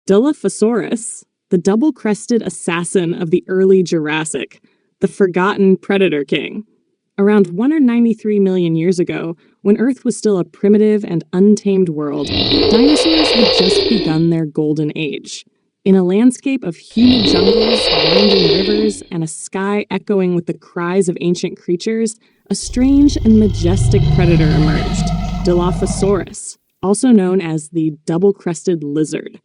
Dilophosaurus, the double-crested assassin of the early Jurassic, the forgotten predator king. Around 193 million years ago, when Earth was still a primitive and untamed world, dinosaurs had just begun their golden age. In a landscape of humid jungles, winding rivers, and a sky echoing with the cries of ancient creatures, a strange and majestic predator emerged, Dilophosaurus, also known as the double-crested lizard.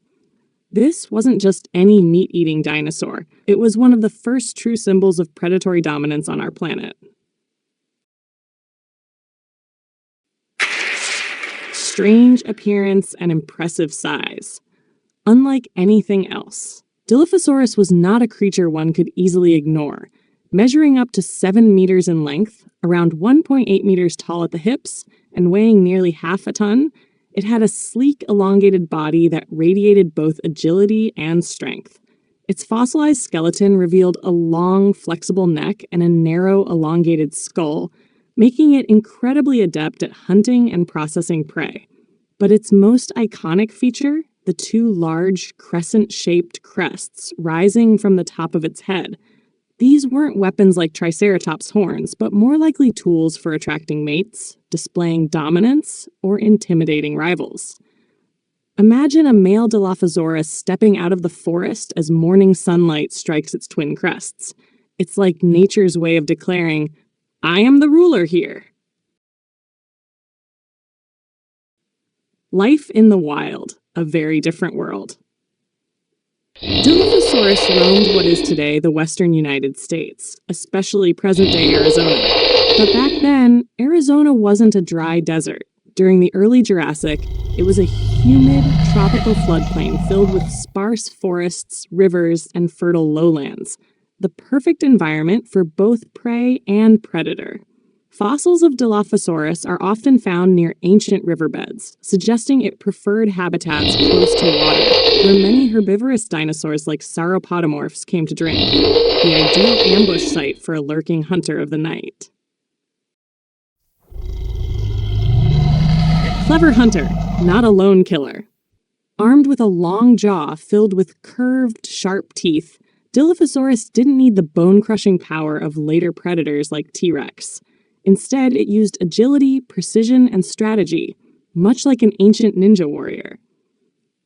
This wasn't just any meat-eating dinosaur. It was one of the first true symbols of predatory dominance on our planet. Strange appearance and impressive size. Unlike anything else, Dilophosaurus was not a creature one could easily ignore. Measuring up to 7 meters in length, around 1.8 meters tall at the hips, and weighing nearly half a ton, it had a sleek, elongated body that radiated both agility and strength. Its fossilized skeleton revealed a long, flexible neck and a narrow, elongated skull, making it incredibly adept at hunting and processing prey. But its most iconic feature, the 2 large, crescent-shaped crests rising from the top of its head. These weren't weapons like Triceratops' horns, but more likely tools for attracting mates, displaying dominance, or intimidating rivals. Imagine a male Dilophosaurus stepping out of the forest as morning sunlight strikes its twin crests. It's like nature's way of declaring, "I am the ruler here." Life in the wild, a very different world. Dilophosaurus roamed what is today the western United States, especially present-day Arizona. But back then, Arizona wasn't a dry desert. During the early Jurassic, it was a humid, tropical floodplain filled with sparse forests, rivers, and fertile lowlands. The perfect environment for both prey and predator. Fossils of Dilophosaurus are often found near ancient riverbeds, suggesting it preferred habitats close to water, where many herbivorous dinosaurs like sauropodomorphs came to drink, the ideal ambush site for a lurking hunter of the night. Clever hunter, not a lone killer. Armed with a long jaw filled with curved, sharp teeth, Dilophosaurus didn't need the bone-crushing power of later predators like T-Rex. Instead, it used agility, precision, and strategy, much like an ancient ninja warrior.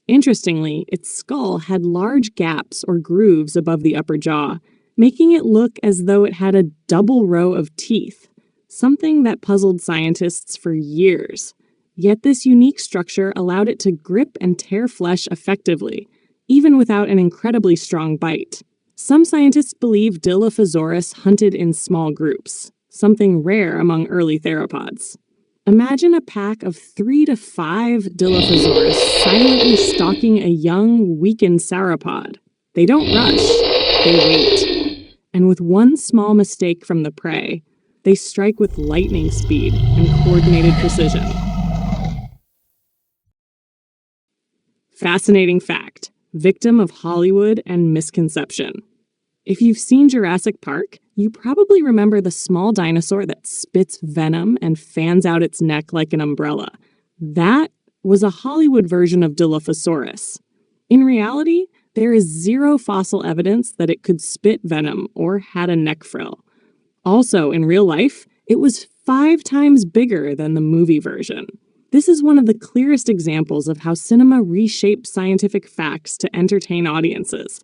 Interestingly, its skull had large gaps or grooves above the upper jaw, making it look as though it had a double row of teeth, something that puzzled scientists for years. Yet this unique structure allowed it to grip and tear flesh effectively, even without an incredibly strong bite. Some scientists believe Dilophosaurus hunted in small groups, something rare among early theropods. Imagine a pack of 3 to 5 Dilophosaurus silently stalking a young, weakened sauropod. They don't rush, they wait. And with one small mistake from the prey, they strike with lightning speed and coordinated precision. Fascinating fact, victim of Hollywood and misconception. If you've seen Jurassic Park, you probably remember the small dinosaur that spits venom and fans out its neck like an umbrella. That was a Hollywood version of Dilophosaurus. In reality, there is zero fossil evidence that it could spit venom or had a neck frill. Also, in real life, it was 5 times bigger than the movie version. This is one of the clearest examples of how cinema reshaped scientific facts to entertain audiences.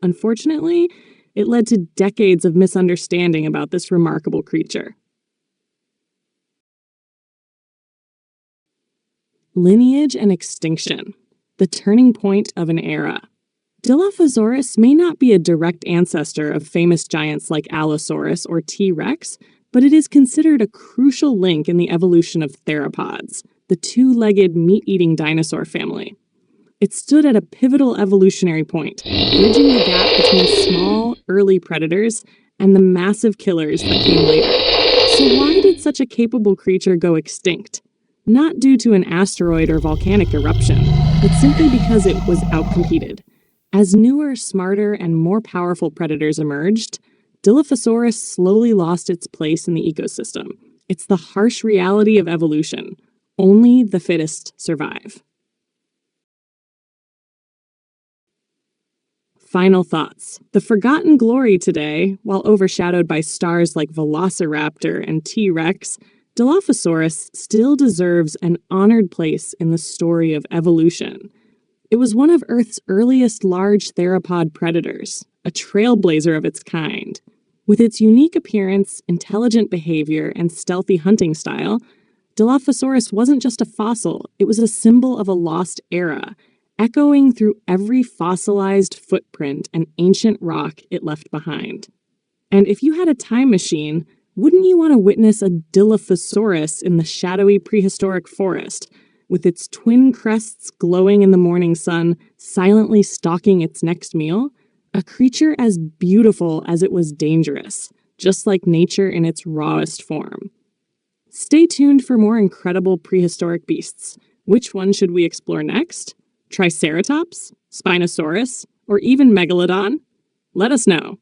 Unfortunately, it led to decades of misunderstanding about this remarkable creature. Lineage and extinction, the turning point of an era. Dilophosaurus may not be a direct ancestor of famous giants like Allosaurus or T-Rex, but it is considered a crucial link in the evolution of theropods, the 2-legged meat-eating dinosaur family. It stood at a pivotal evolutionary point, bridging the gap between small, early predators and the massive killers that came later. So why did such a capable creature go extinct? Not due to an asteroid or volcanic eruption, but simply because it was outcompeted. As newer, smarter, and more powerful predators emerged, Dilophosaurus slowly lost its place in the ecosystem. It's the harsh reality of evolution. Only the fittest survive. Final thoughts. The forgotten glory today, while overshadowed by stars like Velociraptor and T-Rex, Dilophosaurus still deserves an honored place in the story of evolution. It was one of Earth's earliest large theropod predators, a trailblazer of its kind. With its unique appearance, intelligent behavior, and stealthy hunting style, Dilophosaurus wasn't just a fossil, it was a symbol of a lost era, echoing through every fossilized footprint and ancient rock it left behind. And if you had a time machine, wouldn't you want to witness a Dilophosaurus in the shadowy prehistoric forest, with its twin crests glowing in the morning sun, silently stalking its next meal? A creature as beautiful as it was dangerous, just like nature in its rawest form. Stay tuned for more incredible prehistoric beasts. Which one should we explore next? Triceratops? Spinosaurus? Or even Megalodon? Let us know.